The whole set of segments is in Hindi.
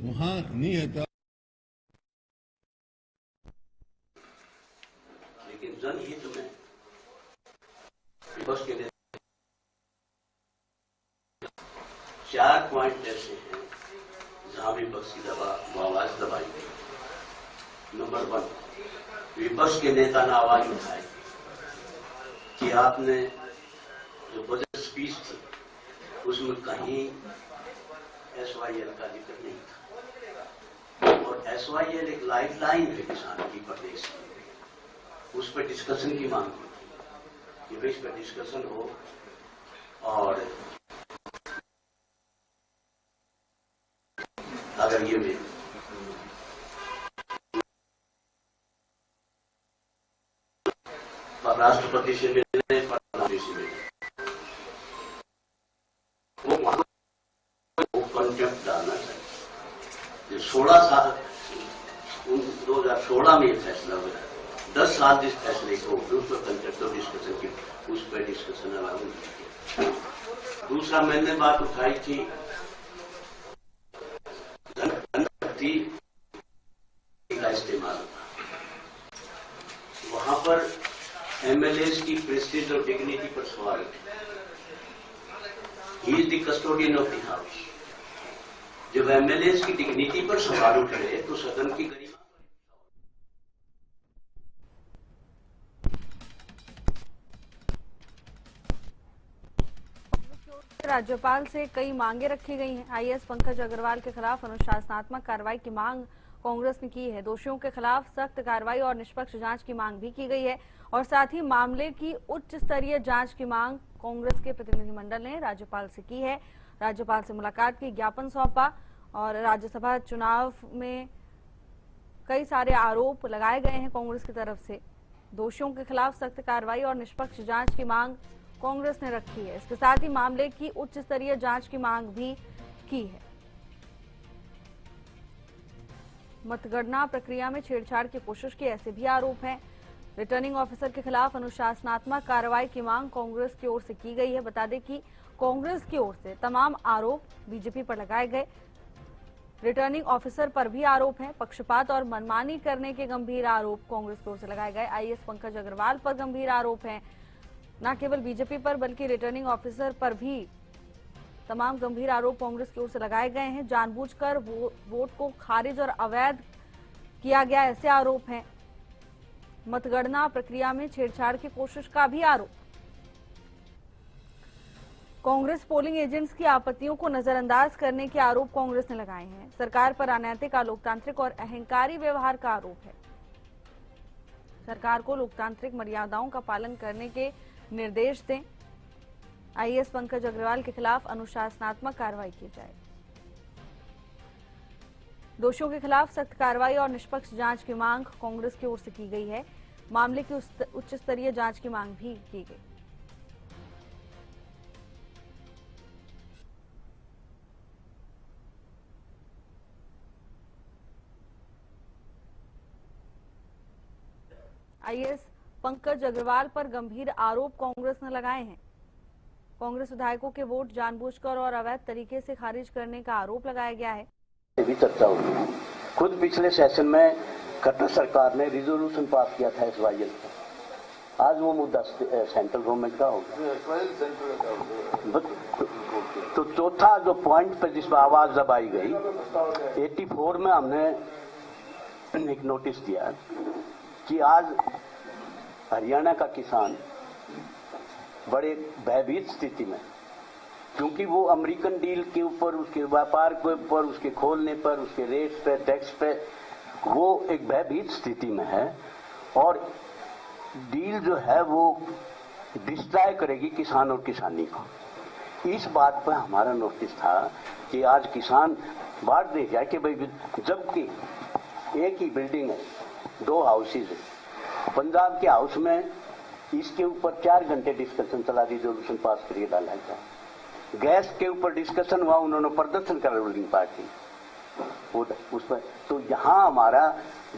वहां नहीं है था। लेकिन जनहित में विपक्ष के लिए 4 पॉइंट ऐसे हैं जहां विपक्ष की आवाज दबाई गई। नंबर 1, विपक्ष के नेता ने आवाज उठाई कि आपने जो बजट स्पीच थी उसमें कहीं SYL का जिक्र नहीं था, और SYL एक लाइफलाइन है किसान की प्रदेश की। उस पर डिस्कशन की मांग की थी कि भाई इस पर डिस्कशन हो, और अगर ये भी राष्ट्रपति से मिलने, प्रधानमंत्री से मिलने, वो कंटेम्प्ट डालना चाहिए। 16 साल 2016 में ये फैसला हुआ, 10 साल इस फैसले को उस पर कंटेम्प्ट ऑफ डिस्कशन की, उस पर डिस्कशन अलाउ नहीं किया। दूसरा, मैंने बात उठाई थी धनशक्ति का इस्तेमाल, वहां पर MLAs की प्रेस्टीज और डिग्निटी पर सवाल है। He is the custodian of the house. जब MLAs की डिग्निटी पर सवाल उठ रहे तो सदन की गरिमा। राज्यपाल से कई मांगे रखी गई हैं। IAS पंकज अग्रवाल के खिलाफ अनुशासनात्मक कार्रवाई की मांग कांग्रेस ने की है। दोषियों के खिलाफ सख्त कार्रवाई और निष्पक्ष जांच की मांग भी की गई है, और साथ ही मामले की उच्च स्तरीय जांच की मांग कांग्रेस के प्रतिनिधिमंडल ने राज्यपाल से की है। राज्यपाल से मुलाकात की, ज्ञापन सौंपा, और राज्यसभा चुनाव में कई सारे आरोप लगाए गए हैं कांग्रेस की तरफ से। दोषियों के खिलाफ सख्त कार्रवाई और निष्पक्ष जांच की मांग कांग्रेस ने रखी है। इसके साथ ही मामले की उच्च स्तरीय जांच की मांग भी की है। मतगणना प्रक्रिया में छेड़छाड़ की कोशिश की, ऐसे भी आरोप हैं। रिटर्निंग ऑफिसर के खिलाफ अनुशासनात्मक कार्रवाई की मांग कांग्रेस की ओर से की गई है। बता दें कि कांग्रेस की ओर से तमाम आरोप बीजेपी पर लगाए गए। रिटर्निंग ऑफिसर पर भी आरोप है। पक्षपात और मनमानी करने के गंभीर आरोप कांग्रेस की ओर से लगाए गए। IAS पंकज अग्रवाल पर गंभीर आरोप हैं, न केवल बीजेपी पर बल्कि रिटर्निंग ऑफिसर पर भी तमाम गंभीर आरोप कांग्रेस की ओर से लगाए गए हैं। जानबूझकर वोट को खारिज और अवैध किया गया, ऐसे आरोप हैं। मतगणना प्रक्रिया में छेड़छाड़ की कोशिश का भी आरोप। कांग्रेस पोलिंग एजेंट्स की आपत्तियों को नजरअंदाज करने के आरोप कांग्रेस ने लगाए हैं। सरकार पर अनैतिक, अलोकतांत्रिक और अहंकारी व्यवहार का आरोप है। सरकार को लोकतांत्रिक मर्यादाओं का पालन करने के निर्देश दें। IAS पंकज अग्रवाल के खिलाफ अनुशासनात्मक कार्रवाई की जाए। दोषियों के खिलाफ सख्त कार्रवाई और निष्पक्ष जांच की मांग कांग्रेस की ओर से की गई है। मामले की उच्च स्तरीय जांच की मांग भी की गई। IAS पंकज अग्रवाल पर गंभीर आरोप कांग्रेस ने लगाए हैं। कांग्रेस विधायकों के वोट जानबूझकर और अवैध तरीके से खारिज करने का आरोप लगाया गया है। भी चर्चा हुई। खुद पिछले सेशन में खट्टर सरकार ने रिजोल्यूशन पास किया था SYL पर। आज वो मुद्दा सेंट्रल गवर्नमेंट का होगा। तो चौथा जो पॉइंट पर जिस पर आवाज दबाई गई, 84 में हमने एक नोटिस दिया कि आज हरियाणा का किसान बड़े भयभीत स्थिति में, क्योंकि वो अमेरिकन डील के ऊपर, उसके व्यापार के ऊपर, उसके खोलने पर, उसके रेट पे, टैक्स पे, वो एक भयभीत स्थिति में है, और डील जो है वो डिस्ट्रॉय करेगी किसान और किसानी को। इस बात पर हमारा नोटिस था कि आज किसान बांट दे जाए कि भाई, जबकि एक ही बिल्डिंग है, 2 हाउसेज है। पंजाब के हाउस में इसके ऊपर 4 घंटे डिस्कशन चला, रिजोल्यूशन पास करके डाला गया। गैस के ऊपर डिस्कशन हुआ, उन्होंने प्रदर्शन करा रूलिंग पार्टी उस पर। तो यहाँ हमारा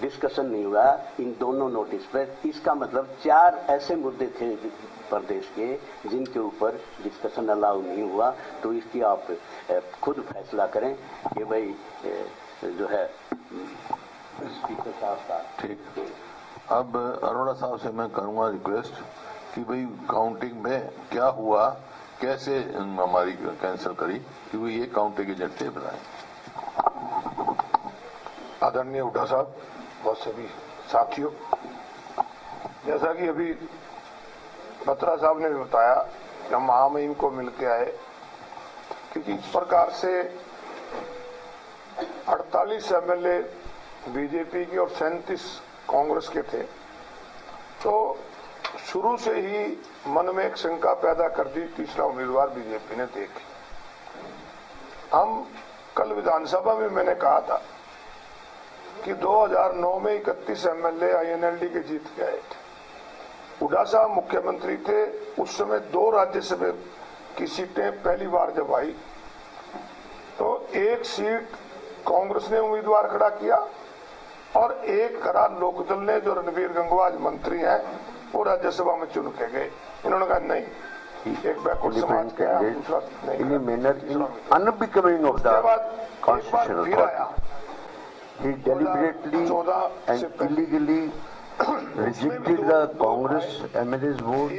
डिस्कशन नहीं हुआ इन दोनों नोटिस पर। इसका मतलब 4 ऐसे मुद्दे थे प्रदेश के जिनके ऊपर डिस्कशन अलाउ नहीं हुआ। तो इसकी आप खुद फैसला करें कि भाई जो है स्पीकर साहब का। ठीक। अब अरोड़ा साहब से मैं करूंगा रिक्वेस्ट कि भाई काउंटिंग में क्या हुआ, कैसे हमारी कैंसिल करी, क्योंकि ये काउंटिंग एजेंट थे, बताएं। आदरणीय हुड्डा साहब और सभी साथियों, जैसा कि अभी बत्रा साहब ने भी बताया कि हम महामहिम को मिलकर आए कि जिस प्रकार से 48 एमएलए बीजेपी के और 37 कांग्रेस के थे, तो शुरू से ही मन में एक शंका पैदा कर दी तीसरा उम्मीदवार बीजेपी ने देखी। हम कल विधानसभा में मैंने कहा था कि 2009 में 31 एमएलए आईएनएलडी के जीत के आए थे। हुड्डा साहब मुख्यमंत्री थे, उस समय 2 राज्यसभा की सीटें पहली बार जब आई तो एक सीट कांग्रेस ने उम्मीदवार खड़ा किया और एक करा लोकदल ने, जो रणबीर गंगवा आज मंत्री हैं, वो राज्यसभा में चुन के गए। इन्होंने कहा नहीं, एक बैकवर्ड समाज का दूसरा नहीं, अनबिकमिंग ऑफ द कॉन्स्टिट्यूशनल फिर आया। He deliberately and illegally rejected the Congress MLA's vote,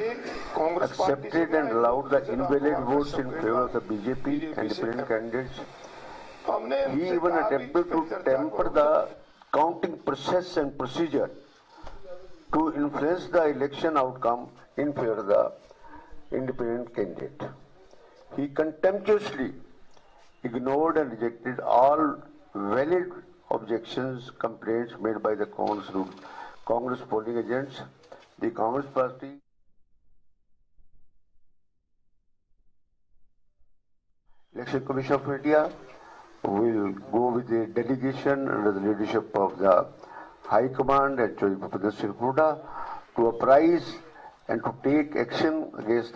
accepted and allowed the invalid votes in favor of the BJP independent candidates. He even attempted to temper the counting process and procedure to influence the election outcome in favor of the independent candidate. He contemptuously ignored and rejected all valid objections, complaints made by the Congress polling agents. The Congress Party Election Commission of India will go with a delegation under the leadership of the High Command and Chaudhry Bhupinder Singh Hooda to apprise and to take action against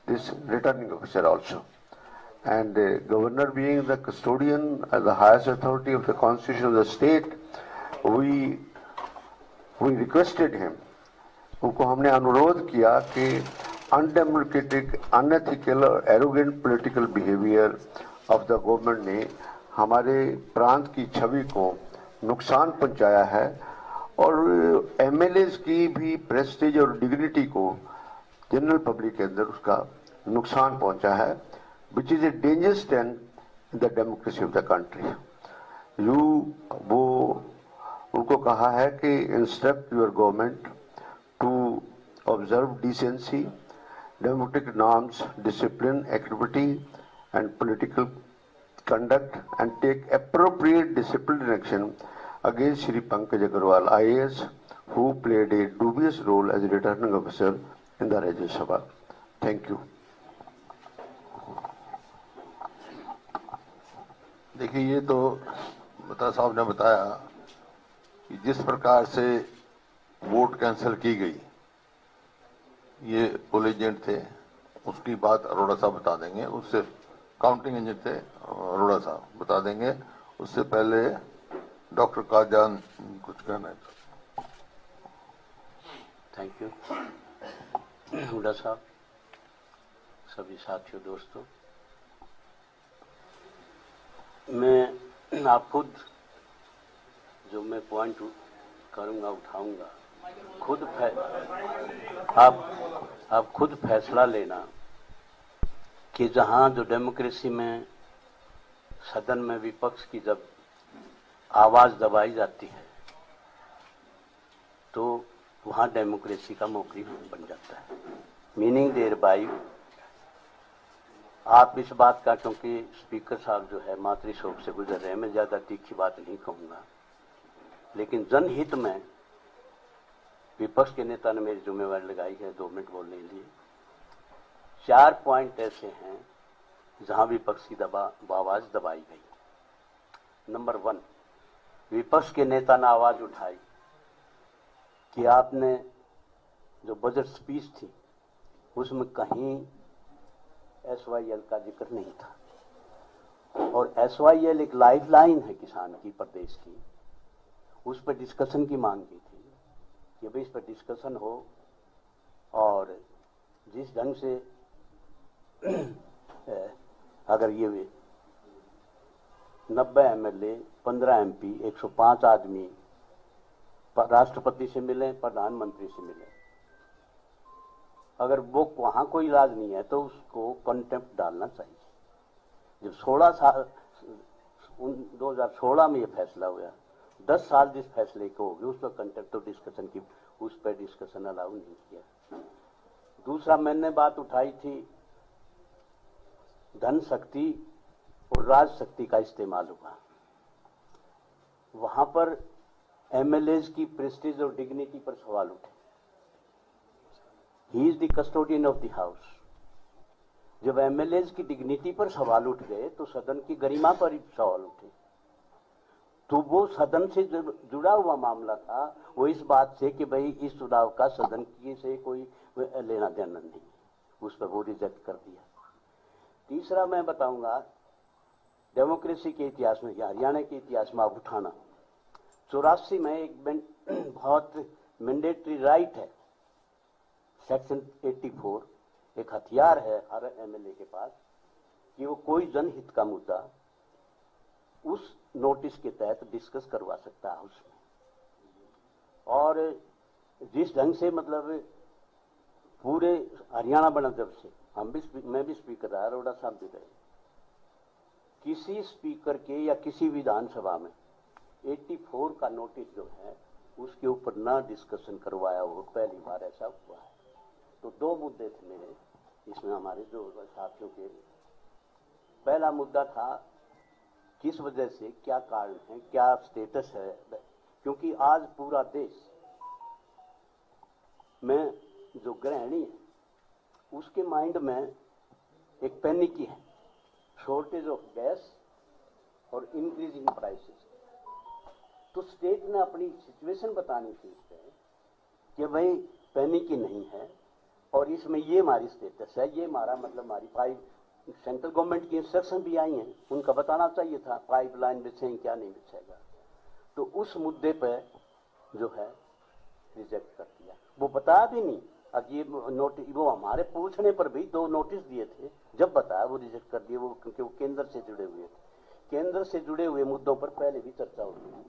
this returning officer also. And the governor being the custodian, the highest authority of the constitution of the state, we requested him, उनको हमने अनुरोध किया कि अनडेमोक्रेटिक, अनएथिकल और arrogant political behaviour of the government ने हमारे प्रांत की छवि को नुकसान पहुंचाया है और एमएलएज की भी प्रेस्टीज और डिग्निटी को जनरल पब्लिक के अंदर उसका नुकसान पहुंचा है, which is a dangerous trend in the democracy of the country. वो उनको कहा है कि instruct your government to observe decency, democratic norms, discipline, equity and political conduct and take appropriate disciplinary action against Shri Pankaj Agarwal IAS, who played a dubious role as a returning officer in the Rajya Sabha. Thank you. देखिए, ये तो बता साहब ने बताया कि जिस प्रकार से वोट कैंसिल की गई, ये पोल एजेंट थे, उसकी बात अरोड़ा साहब बता देंगे। उससे काउंटिंग एजेंट थे, अरोड़ा साहब बता देंगे। उससे पहले डॉक्टर काजान कुछ कहना है। थैंक यू हुड्डा साहब, सभी साथियों, दोस्तों, मैं आप खुद जो मैं पॉइंट करूंगा, उठाऊंगा, आप खुद फैसला लेना कि जहां जो डेमोक्रेसी में सदन में विपक्ष की जब आवाज दबाई जाती है तो वहां डेमोक्रेसी का मोकरी बन जाता है। मीनिंग देयर बाई आप इस बात का, क्योंकि स्पीकर साहब जो है मातृ शोक से गुजर रहे हैं, मैं ज्यादा तीखी बात नहीं कहूंगा, लेकिन जनहित में विपक्ष के नेता ने मेरी जिम्मेवारी लगाई है 2 मिनट बोलने के लिए। 4 पॉइंट ऐसे हैं जहां विपक्ष की आवाज दबाई गई। नंबर 1, विपक्ष के नेता ने आवाज उठाई कि आपने जो बजट स्पीच थी उसमें कहीं SYL का जिक्र नहीं था, और SYL एक लाइफलाइन है किसान की, प्रदेश की। उस पर डिस्कशन की मांग की थी कि भाई इस पर डिस्कशन हो और जिस ढंग से अगर ये 90 एमएलए, 15 एमपी, 105 आदमी राष्ट्रपति से मिले, प्रधानमंत्री से मिले। अगर वो वहां कोई इलाज नहीं है तो उसको कंटेम्प्ट डालना चाहिए। जब 16 साल 2016 में ये फैसला हुआ, 10 साल जिस फैसले को हो गए उस पर कंटेम्प्ट तो डिस्कशन की, उस पर डिस्कशन अलाउ नहीं किया। दूसरा मैंने बात उठाई थी धन शक्ति और राज शक्ति का इस्तेमाल हुआ। वहां पर एमएलएज की प्रेस्टीज और डिग्निटी पर सवाल उठे। He is the custodian of the house. जब एमएलएज की डिग्निटी पर सवाल उठ गए तो सदन की गरिमा पर सवाल उठे। तो वो सदन से जुड़ा हुआ मामला था, वो इस बात से कि भाई इस चुनाव का सदन की से कोई लेना देना नहीं, उस पर वो रिजेक्ट कर दिया। तीसरा मैं बताऊंगा डेमोक्रेसी के इतिहास में या हरियाणा के इतिहास में आप उठाना, 84 में एक बहुत मैंडेटरी राइट है, सेक्शन 84 एक हथियार है हर एमएलए के पास कि वो कोई जनहित का मुद्दा उस नोटिस के तहत डिस्कस करवा सकता है उसमें। और जिस ढंग से मतलब पूरे हरियाणा बना जब से मैं भी स्पीकर रहा, अरोड़ा साहब भी रहे, किसी स्पीकर के या किसी विधानसभा में 84 का नोटिस जो है उसके ऊपर ना डिस्कशन करवाया हो, पहली बार ऐसा हुआ है। तो दो मुद्दे थे मेरे इसमें, हमारे जो साथियों के। पहला मुद्दा था किस वजह से, क्या कारण है, क्या स्टेटस है, क्योंकि आज पूरा देश में जो गृहिणी है उसके माइंड में एक पैनिक है, शॉर्टेज ऑफ गैस और इंक्रीजिंग प्राइसेस। तो स्टेट ने अपनी सिचुएशन बतानी थी इस पे कि भाई पैनिक नहीं है और इसमें ये हमारी स्टेटस है, ये हमारा मतलब हमारी पाइप, सेंट्रल गवर्नमेंट की इंस्ट्रक्शन भी आई हैं, उनका बताना चाहिए था पाइपलाइन बिछेंगे क्या नहीं बिछेगा। तो उस मुद्दे पे जो है रिजेक्ट कर दिया, वो बता भी नहीं। अब ये नोटिस वो हमारे पूछने पर भी 2 नोटिस दिए थे, जब बताया वो रिजेक्ट कर दिए, वो क्योंकि वो केंद्र से जुड़े हुए थे। केंद्र से जुड़े हुए मुद्दों पर पहले भी चर्चा होती है।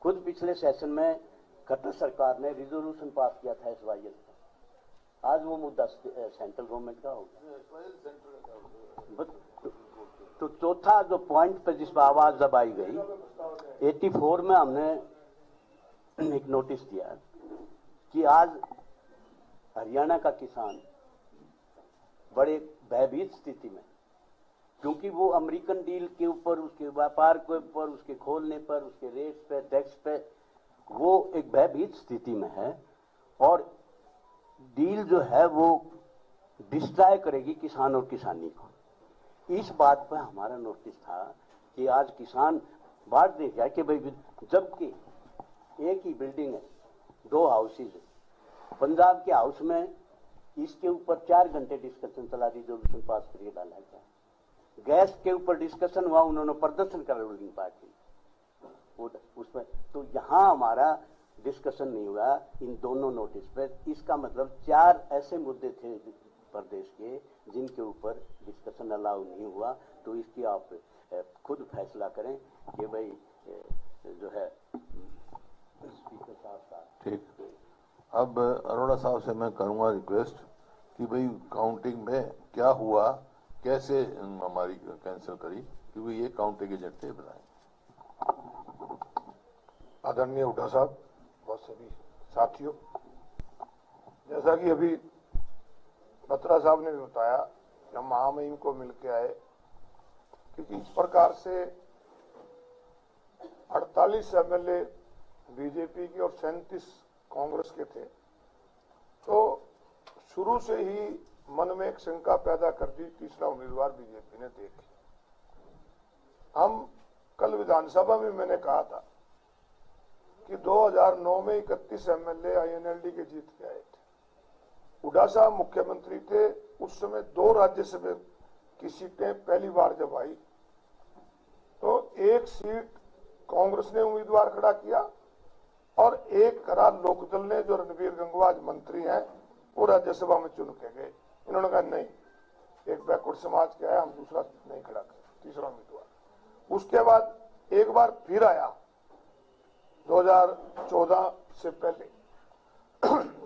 खुद पिछले सेशन में खट्टर सरकार ने रिजोल्यूशन पास किया था SYL का, आज वो मुद्दा सेंट्रल गवर्नमेंट का होगा। तो चौथा जो पॉइंट पे जिस पर आवाज दबाई गई, 84 में हमने एक नोटिस दिया कि आज हरियाणा का किसान बड़े भयभीत स्थिति में, क्योंकि वो अमेरिकन डील के ऊपर, उसके व्यापार के ऊपर, उसके खोलने पर, उसके रेट पे, टैक्स पे, वो एक भयभीत स्थिति में है और डील जो है वो डिस्ट्रॉय करेगी किसान और किसानी को। इस बात पर हमारा नोटिस था कि आज किसान बात नहीं किया कि भाई, जबकि एक ही बिल्डिंग है, 2 हाउसेज है, पंजाब के हाउस में इसके ऊपर 4 घंटे डिस्कशन चला, रिजोल्यूशन पास करके डाला गया। गैस के ऊपर डिस्कशन हुआ, उन्होंने प्रदर्शन करा रूलिंग पार्टी उसमें। तो यहां हमारा डिस्कशन नहीं हुआ इन दोनों नोटिस पे। इसका मतलब 4 ऐसे मुद्दे थे प्रदेश के जिनके ऊपर डिस्कशन अलाउ नहीं हुआ। तो इसकी आप खुद फैसला करें कि भाई जो है स्पीकर साहब का। ठीक, अब अरोड़ा साहब से मैं करूंगा रिक्वेस्ट कि भाई काउंटिंग में क्या हुआ, कैसे हमारी कैंसिल करी, क्योंकि ये काउंटिंग एजेंट थे, बताएं। आदरणीय हुड्डा साहब और सभी साथियों, जैसा कि अभी बत्रा साहब ने भी बताया कि हम महामहिम को मिलकर आए, क्योंकि इस प्रकार से 48 एमएलए बीजेपी की और 37 कांग्रेस के थे, तो शुरू से ही मन में एक शंका पैदा कर दी, तीसरा उम्मीदवार बीजेपी ने देखी। हम कल विधानसभा में मैंने कहा था कि 2009 में 31 एमएलए आईएनएलडी के जीत के आए थे। हुड्डा साहब मुख्यमंत्री थे, उस समय 2 राज्यसभा की सीटें पहली बार जब आई तो 1 सीट कांग्रेस ने उम्मीदवार खड़ा किया और 1 करा लोकदल ने, जो रणबीर गंगवा मंत्री हैं, वो राज्यसभा में चुन के गए। इन्होंने कहा नहीं, एक बैकवर्ड समाज के आया, हम दूसरा नहीं खड़ा करें, तीसरा उम्मीदवार। उसके बाद एक बार फिर आया 2014 से पहले।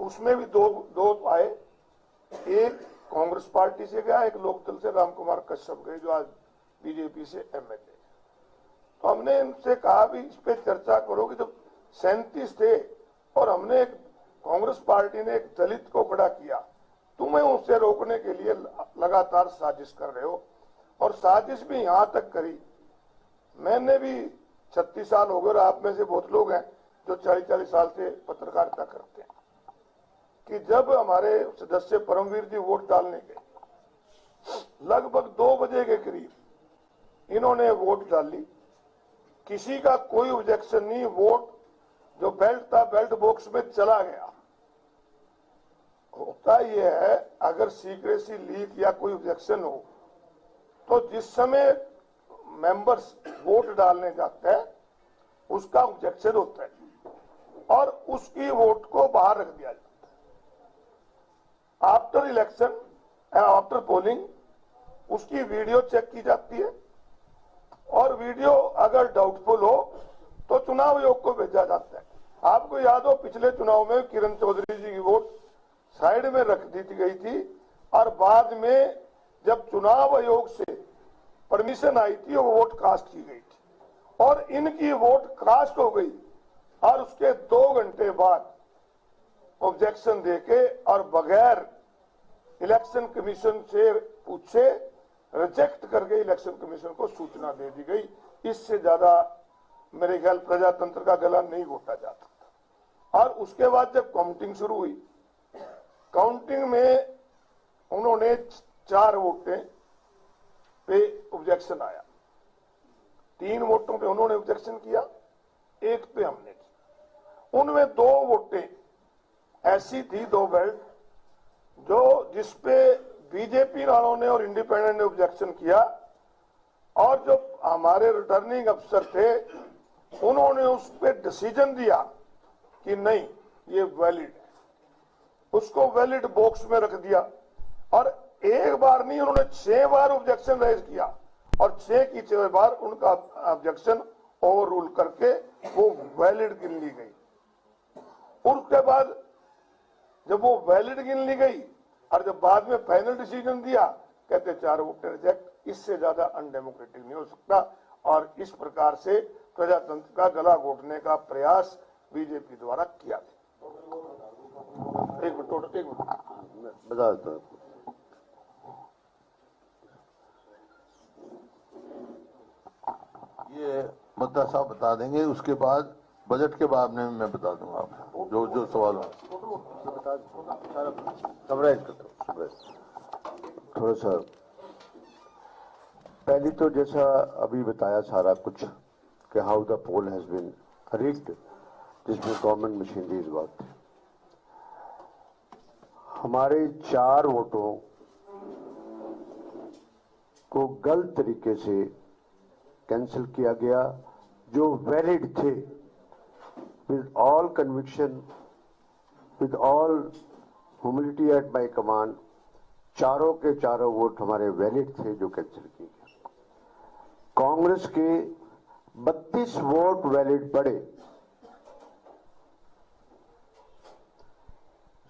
उसमें भी दो आए, एक कांग्रेस पार्टी से गया, एक लोकदल से रामकुमार कश्यप गए जो आज बीजेपी से एमएलए। तो हमने इनसे कहा भी इस पे चर्चा करो कि जब 37 थे और हमने एक कांग्रेस पार्टी ने एक दलित को खड़ा किया, तुम्हें उसे रोकने के लिए लगातार साजिश कर रहे हो, और साजिश भी यहां तक करी। मैंने भी 36 साल हो गए और आप में से बहुत लोग हैं जो 40-40 साल से पत्रकारिता करते हैं, कि जब हमारे सदस्य परमवीर जी वोट डालने गए, लगभग 2 बजे के करीब इन्होंने वोट डाली, किसी का कोई ऑब्जेक्शन नहीं, वोट जो बेल्ट था बेल्ट बॉक्स में चला गया। होता यह है, अगर सीक्रेसी लीक या कोई ऑब्जेक्शन हो तो जिस समय मेंबर्स वोट डालने जाते हैं उसका ऑब्जेक्शन होता है और उसकी वोट को बाहर रख दिया जाता है। आफ्टर इलेक्शन, आफ्टर पोलिंग उसकी वीडियो चेक की जाती है और वीडियो अगर डाउटफुल हो तो चुनाव आयोग को भेजा जाता है। आपको याद हो पिछले चुनाव में किरण चौधरी जी की वोट साइड में रख दी गई थी और बाद में जब चुनाव आयोग से परमिशन आई थी वो वोट कास्ट की गई थी और इनकी वोट कास्ट हो गई और उसके 2 घंटे बाद ऑब्जेक्शन देके और बगैर इलेक्शन कमीशन से पूछे रिजेक्ट करके इलेक्शन कमीशन को सूचना दे दी गई। इससे ज्यादा मेरे ख्याल प्रजातंत्र का गला नहीं घोटा जा सकता। और उसके बाद जब काउंटिंग शुरू हुई, काउंटिंग में उन्होंने 4 वोटें पे ऑब्जेक्शन आया, 3 वोटों पे उन्होंने ऑब्जेक्शन किया, 1 पे हमने की। उनमें 2 वोटें ऐसी थी, 2 बेल्ट, जो जिसपे बीजेपी वालों ने और इंडिपेंडेंट ने ऑब्जेक्शन किया और जो हमारे रिटर्निंग अफसर थे उन्होंने उस पर डिसीजन दिया कि नहीं ये वैलिड है, उसको वैलिड बॉक्स में रख दिया। और एक बार नहीं, उन्होंने 6 बार ऑब्जेक्शन रेज किया और 6 की 6 बार उनका ऑब्जेक्शन ओवर रूल करके वो वैलिड गिन ली गई। और उसके बाद जब वो वैलिड गिन ली गई और जब बाद में फाइनल डिसीजन दिया, कहते 4 वोट रिजेक्ट। इससे ज्यादा अनडेमोक्रेटिक नहीं हो सकता और इस प्रकार से प्रजातंत्र का गला घोटने का प्रयास बीजेपी द्वारा किया गया। एक मिनट बता देता हूं। ये मद्दा साहब बता देंगे, उसके बाद बजट के बाद में मैं बता दूंगा आपको जो सवाल हो। समराइज करता हूँ थोड़ा सा। पहली तो जैसा अभी बताया सारा कुछ कि how the poll has been rigged, जिसमें गवर्नमेंट मशीनरी इन्वॉल्व थी। हमारे 4 वोटों को गलत तरीके से कैंसिल किया गया जो वैलिड थे। With all conviction, with all humility at my command, चारों के चारों वोट हमारे वैलिड थे जो कैंसिल किए गए। कांग्रेस के 32 वोट वैलिड पड़े।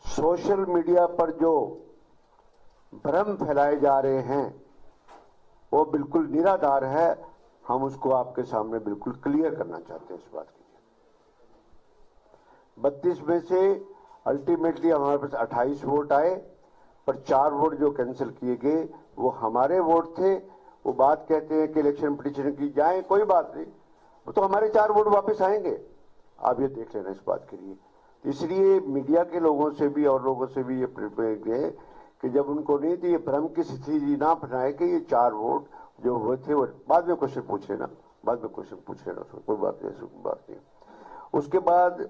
सोशल मीडिया पर जो भ्रम फैलाए जा रहे हैं वो बिल्कुल निराधार है। हम उसको आपके सामने बिल्कुल क्लियर करना चाहते हैं इस बात के लिए। 32 में से अल्टीमेटली हमारे पास 28 वोट आए, पर 4 वोट जो कैंसिल किए गए वो हमारे वोट थे। वो बात कहते हैं कि इलेक्शन पिटीशन की जाए, कोई बात नहीं, वो तो हमारे 4 वोट वापस आएंगे। आप ये देख लेना इस बात के लिए। इसलिए मीडिया के लोगों से भी और लोगों से भी ये प्रेरित है कि जब उनको नहीं तो ये भ्रम की स्थिति ना बनाए कि ये 4 वोट जो हुए थे वो बाद में क्वेश्चन पूछ लेना, बाद में क्वेश्चन पूछ लेना, उसमें कोई बात नहीं, कोई बात नहीं। उसके बाद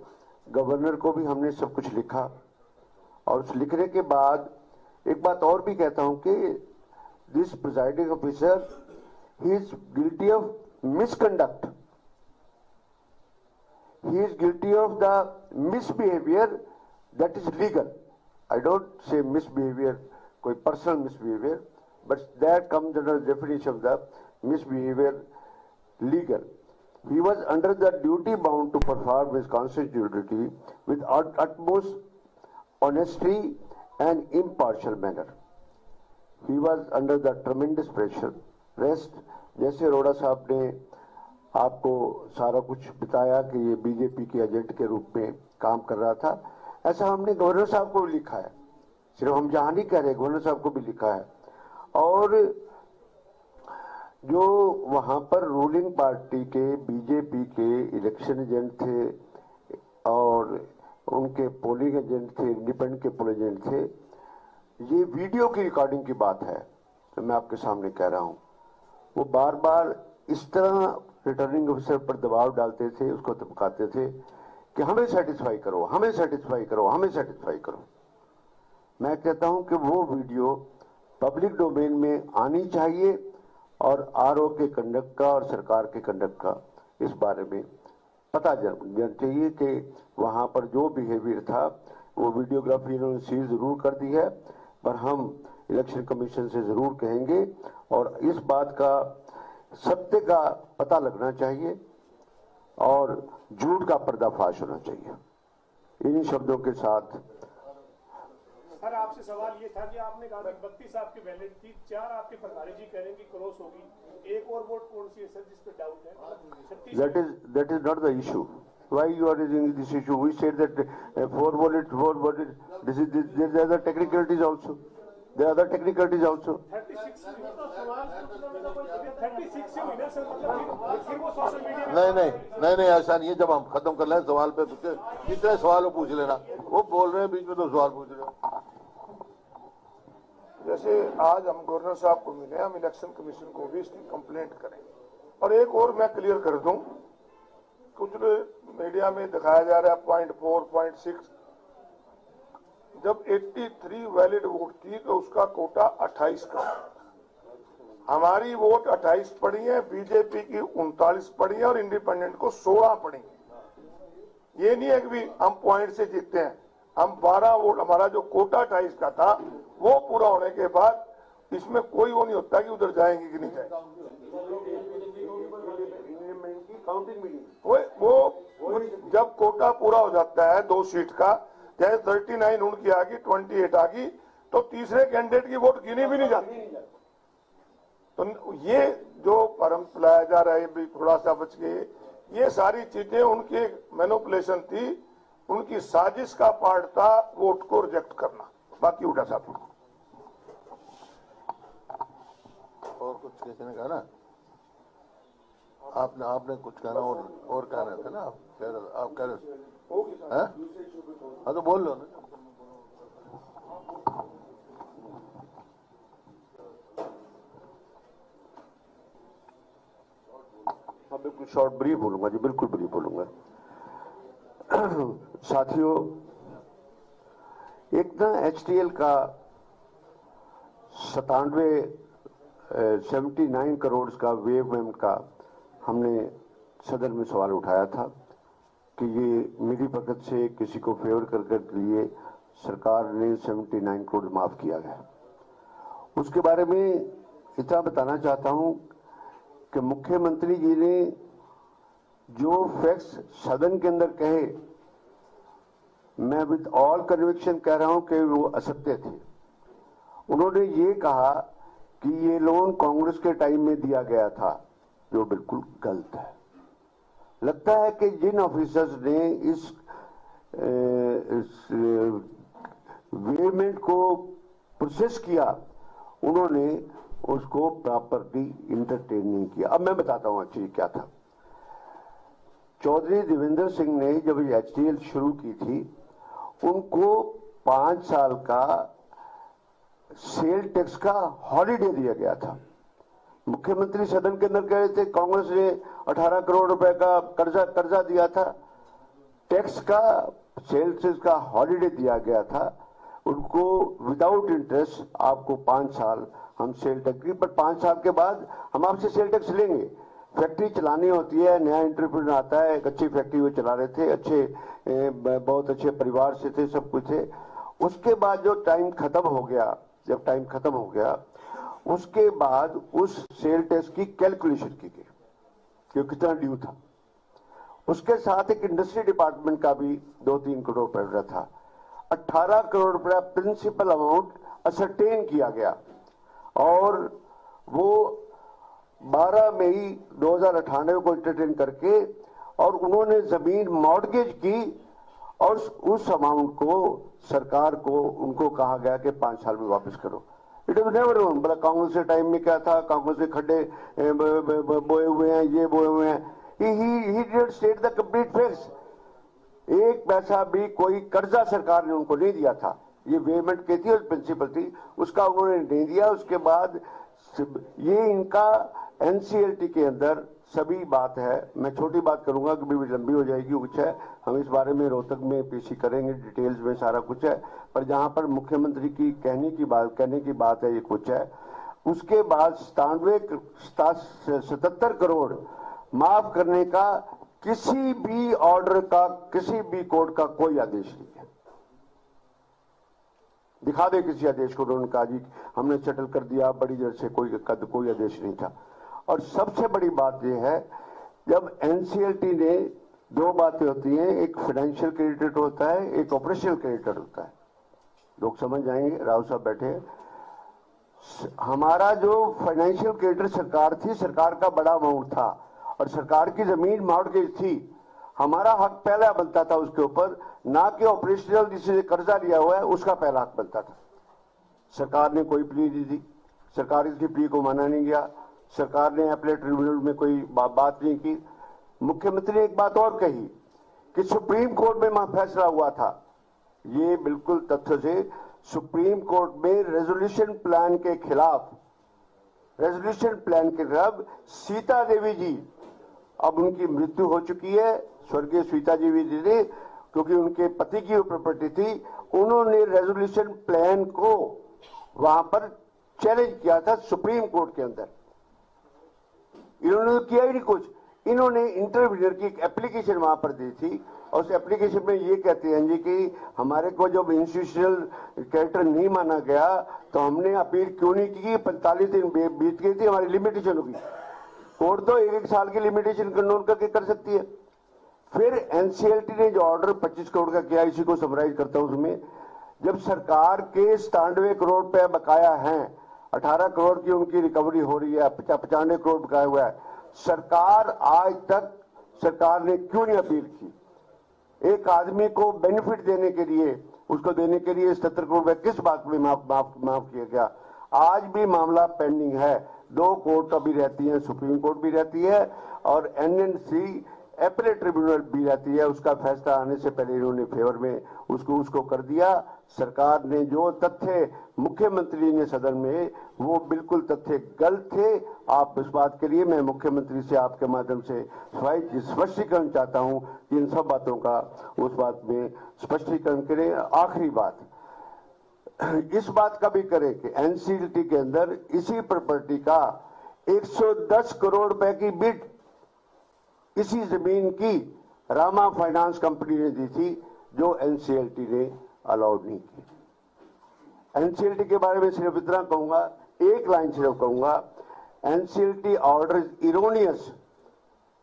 गवर्नर को भी हमने सब कुछ लिखा और उस लिखने के बाद एक बात और भी कहता हूं कि this presiding officer he is guilty of misconduct, he is guilty of the misbehavior that is legal. I don't say misbehavior, कोई personal misbehavior, but that comes under the definition of the misbehavior legal. He was under the duty bound to perform his constitutional duty with utmost honesty and impartial manner. He was under the tremendous pressure. Rest, जैसे अरोड़ा साहब ने आपको सारा कुछ बताया कि ये बीजेपी के एजेंट के रूप में काम कर रहा था, ऐसा हमने गवर्नर साहब को भी लिखा है। सिर्फ हम जहां नहीं कह रहे, गवर्नर साहब को भी लिखा है। और जो वहां पर रूलिंग पार्टी के बीजेपी के इलेक्शन एजेंट थे और उनके पोलिंग एजेंट थे, इंडिपेंडेंट के पोलिंग एजेंट थे, ये वीडियो की रिकॉर्डिंग की बात है तो मैं आपके सामने कह रहा हूं। वो बार बार इस तरह रिटर्निंग ऑफिसर पर दबाव डालते थे, उसको धमकाते थे कि हमें सेटिस्फाई करो, हमें सेटिस्फाई करो, हमें सेटिस्फाई करो। मैं कहता हूं कि वो वीडियो पब्लिक डोमेन में आनी चाहिए और आरओ के कंडक्ट का और सरकार के कंडक्ट का इस बारे में पता जाना चाहिए कि वहां पर जो बिहेवियर था वो वीडियोग्राफी इन्होंने सीज जरूर कर दी है, पर हम इलेक्शन कमीशन से जरूर कहेंगे और इस बात का सत्य का पता लगना चाहिए और झूठ का पर्दाफाश होना चाहिए। इन्हीं शब्दों के साथ सर आपसे सवाल ये था कि आपने कहा कि 32 आपकी वैलिड थी, 4 आपके प्रभारी जी कह रहे हैं कि क्रॉस होगी, एक और वोट कौन सी है सर जिस पे डाउट है? that is not the issue. Why you are raising this issue? We said that 4 voted. There are other technicalities also. There are other technicalities also. 36 से हुई ना सर, मतलब फिर वो सोशल मीडिया नहीं ऐसा नहीं है। जब हम खत्म कर लें सवाल पे पूछे, जितने सवाल पूछ लेना। वो बोल रहे हैं बीच में तो सवाल पूछ रहे हैं। जैसे आज हम गवर्नर साहब को मिले, हम इलेक्शन कमीशन को भी इसकी कंप्लेंट करें। और एक और मैं क्लियर कर दूं, कुछ मीडिया में दिखाया जा रहा है 0.4, 0.6। जब 83 वैलिड वोट थी तो उसका कोटा 28 का। हमारी वोट 28 पड़ी है, बीजेपी की 39 पड़ी है और इंडिपेंडेंट को 16 पड़ी है। ये नहीं है कि भी हम पॉइंट से जीतते हैं, हम 12 वोट, हमारा जो कोटा 28 का था वो पूरा होने के बाद इसमें कोई वो नहीं होता कि उधर जाएंगे कि नहीं जाएंगे। वो जब कोटा पूरा हो जाता है 2 सीट का, चाहे 39 उनकी आ गई, 28 आ गई, तो तीसरे कैंडिडेट की वोट गिनी भी नहीं जाती। तो ये जो परंपरा जा रहा है भी थोड़ा सा बच के, ये सारी चीजें उनकी एक मैनिपुलेशन थी, उनकी साजिश का पार्ट था वोट को रिजेक्ट करना। बाकी उठा साहब और कुछ किसी ने कहा ना, आपने कुछ कहना और कह रहे थे ना, आप कह रहे थे। हाँ तो बोल लो ना। हाँ बिल्कुल शॉर्ट ब्रीफ बोलूंगा जी, बिल्कुल ब्रीफ बोलूंगा। साथियों, एक ना HTL का 79 करोड़ का वेव पेमेंट का हमने सदन में सवाल उठाया था कि ये मिली भगत से किसी को फेवर कर लिए सरकार ने 79 करोड़ माफ किया गया। उसके बारे में इतना बताना चाहता हूं कि मुख्यमंत्री जी ने जो फैक्ट्स सदन के अंदर कहे, मैं विद ऑल कन्विक्शन कह रहा हूं कि वो असत्य थे। उन्होंने ये कहा कि ये लोन कांग्रेस के टाइम में दिया गया था, जो बिल्कुल गलत है। लगता है कि जिन ऑफिसर्स ने इस वेवमेंट को प्रोसेस किया, उन्होंने उसको प्रॉपर्ली इंटरटेन नहीं किया। अब मैं बताता हूं एक्चुअली क्या था। चौधरी देवेंद्र सिंह ने जब HTL शुरू की थी, उनको 5 साल का सेल टैक्स का हॉलिडे दिया गया था। मुख्यमंत्री सदन के अंदर कह रहे थे कांग्रेस ने 18 करोड़ रुपए का कर्जा दिया था, टैक्स का सेल टैक्स का हॉलिडे दिया गया था उनको, विदाउट इंटरेस्ट आपको 5 साल हम सेल टैक्स की, पर 5 साल के बाद हम आपसे सेल टैक्स लेंगे। फैक्ट्री चलानी होती है, नया एंटरप्रेन्योर आता है, एक अच्छी फैक्ट्री वो चला रहे थे, बहुत अच्छे परिवार से थे, सब कुछ थे। उसके बाद जो टाइम खत्म हो गया, जब टाइम खत्म हो गया, उसके बाद उस सेल टैक्स की कैलकुलेशन की गई कि कितना ड्यू था। उसके साथ एक इंडस्ट्री डिपार्टमेंट का भी 2-3 करोड़ रुपया था। 18 करोड़ रुपया प्रिंसिपल अमाउंट असरटेन किया गया और वो 12 मई 2098 को इंटरटेन करके और उन्होंने जमीन मॉर्गेज की और उस अमाउंट को सरकार को उनको कहा गया कि 5 साल में वापस करो। It is never known. बोला कांग्रेस के टाइम में क्या था, कांग्रेस के खड्डे बोए हुए हैं, ये बोए हुए हैं। He did state the complete facts. एक पैसा भी कोई कर्जा सरकार ने उनको नहीं दिया था। ये पेमेंट की थी और प्रिंसिपल थी, उसका उन्होंने नहीं दिया। उसके बाद ये इनका एनसीएलटी के अंदर सभी बात है। मैं छोटी बात करूंगा कि भी लंबी हो जाएगी, कुछ है, हम इस बारे में रोहतक में पेशी करेंगे, डिटेल्स में सारा कुछ है। पर जहां पर मुख्यमंत्री की कहने की बात है, ये कुछ है। उसके बाद 77 करोड़ माफ करने का किसी भी ऑर्डर का, किसी भी कोर्ट का कोई आदेश नहीं है। दिखा दे किसी आदेश को। उन्होंने कहा जी हमने सेटल कर दिया, बड़ी देर से कोई आदेश नहीं था। और सबसे बड़ी बात यह है, जब एनसीएलटी ने 2 बातें होती हैं, एक फाइनेंशियल क्रेडिटर होता है, एक ऑपरेशनल क्रेडिटर होता है। लोग समझ जाएंगे, राव साहब बैठे हैं। हमारा जो फाइनेंशियल क्रेडिटर सरकार थी, सरकार का बड़ा अमाउंट था और सरकार की जमीन मॉर्गेज थी। हमारा हक पहला बनता था उसके ऊपर, ना कि ऑपरेशनल जिससे कर्जा लिया हुआ है उसका पहला हक बनता था। सरकार ने कोई प्ली नहीं दी, सरकार इसकी प्ली को माना नहीं गया, सरकार ने अपने ट्रिब्यूनल में कोई बात नहीं की। मुख्यमंत्री ने एक बात और कही कि सुप्रीम कोर्ट में फैसला हुआ था। ये बिल्कुल तथ्य से सुप्रीम कोर्ट में रेजोल्यूशन प्लान के खिलाफ सीता देवी जी, अब उनकी मृत्यु हो चुकी है, स्वर्गीय सीता देवी जी ने, क्योंकि उनके पति की प्रॉपर्टी थी, उन्होंने रेजोल्यूशन प्लान को वहां पर चैलेंज किया था सुप्रीम कोर्ट के अंदर। इन्होंने तो किया ही नहीं कुछ। इन्होंने इंटरव्यूनर की एक एप्लीकेशन वहां पर दी थी और उस एप्लीकेशन में ये कहते हैं जी कि हमारे को जब इंस्टीट्यूशनल कैरेक्टर नहीं माना गया तो हमने अपील क्यों नहीं की। 45 दिन बीत गई थी, हमारी लिमिटेशन होगी। कोर्ट तो 1 साल की लिमिटेशन कंट्रोल करके कर सकती है। फिर एनसीएलटी ने जो ऑर्डर 25 करोड़ का किया, इसी को समराइज करता हूं उसमें, जब सरकार के 97 करोड़ रुपए बकाया हैं, 18 करोड़ की उनकी रिकवरी हो रही है, 95 करोड़ बकाया हुआ है, सरकार आज तक सरकार ने क्यों नहीं अपील की। एक आदमी को बेनिफिट देने के लिए, उसको देने के लिए 77 करोड़ रुपए किस बात में माफ किया गया। आज भी मामला पेंडिंग है। 2 कोर्ट अभी रहती है, सुप्रीम कोर्ट भी रहती है और एनएनसी अपीलेट ट्रिब्यूनल भी रहती है। उसका फैसला आने से पहले इन्होंने फेवर में उसको कर दिया। सरकार ने जो तथ्य मुख्यमंत्री ने सदन में, वो बिल्कुल तथ्य गलत थे। आप इस बात के लिए मैं मुख्यमंत्री से आपके माध्यम से स्पष्टीकरण चाहता हूं कि इन सब बातों का उस बात में स्पष्टीकरण करें। आखिरी बात इस बात का भी करें कि एनसीएलटी के अंदर इसी प्रॉपर्टी का 110 करोड़ रुपए की बिड इसी जमीन की रामा फाइनेंस कंपनी ने दी थी, जो एनसीएलटी ने अलाउड नहीं की। एनसीएलटी के बारे में सिर्फ इतना कहूंगा, एक लाइन सिर्फ कहूंगा, एनसीएलटी ऑर्डर इरोनियस,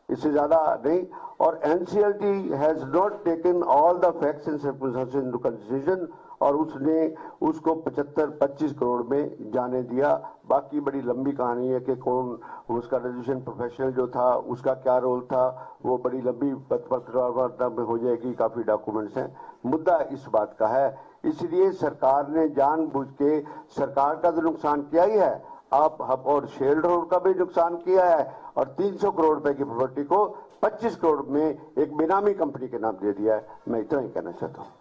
इससे ज्यादा नहीं। और NCLT has not taken all the facts and circumstances into consideration, और उसने उसको 25 करोड़ में जाने दिया। बाकी बड़ी लंबी कहानी है कि कौन उसका रजिस्ट्रेशन प्रोफेशनल जो था उसका क्या रोल था, वो बड़ी लंबी पत्रवार्ता में हो जाएगी, काफी डॉक्यूमेंट्स हैं। मुद्दा इस बात का है, इसलिए सरकार ने जानबूझ के, सरकार का तो नुकसान किया ही है, आप और शेयर होल्डर का भी नुकसान किया है, और 300 करोड़ रुपए की प्रॉपर्टी को 25 करोड़ में एक बेनामी कंपनी के नाम दे दिया है। मैं इतना ही कहना चाहता हूँ।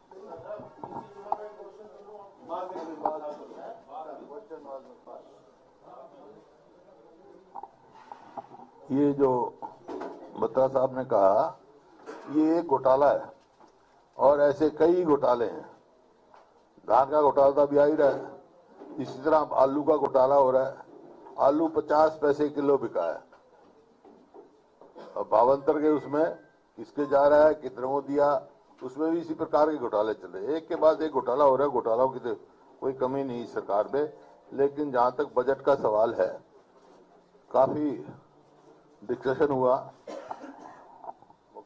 ये जो बत्रा साहब ने कहा, ये एक घोटाला है और ऐसे कई घोटाले हैं। धान का घोटाला तो अभी आ ही रहा है, इसी तरह आलू का घोटाला हो रहा है। आलू 50 पैसे किलो बिका है और भावांतर के उसमें किसके जा रहा है, कितने को दिया, उसमें भी इसी प्रकार के घोटाले चल रहे हैं। एक के बाद एक घोटाला हो रहा है। घोटालों की तो कोई कमी नहीं सरकार में, लेकिन जहां तक बजट का सवाल है, काफी डिस्कशन हुआ।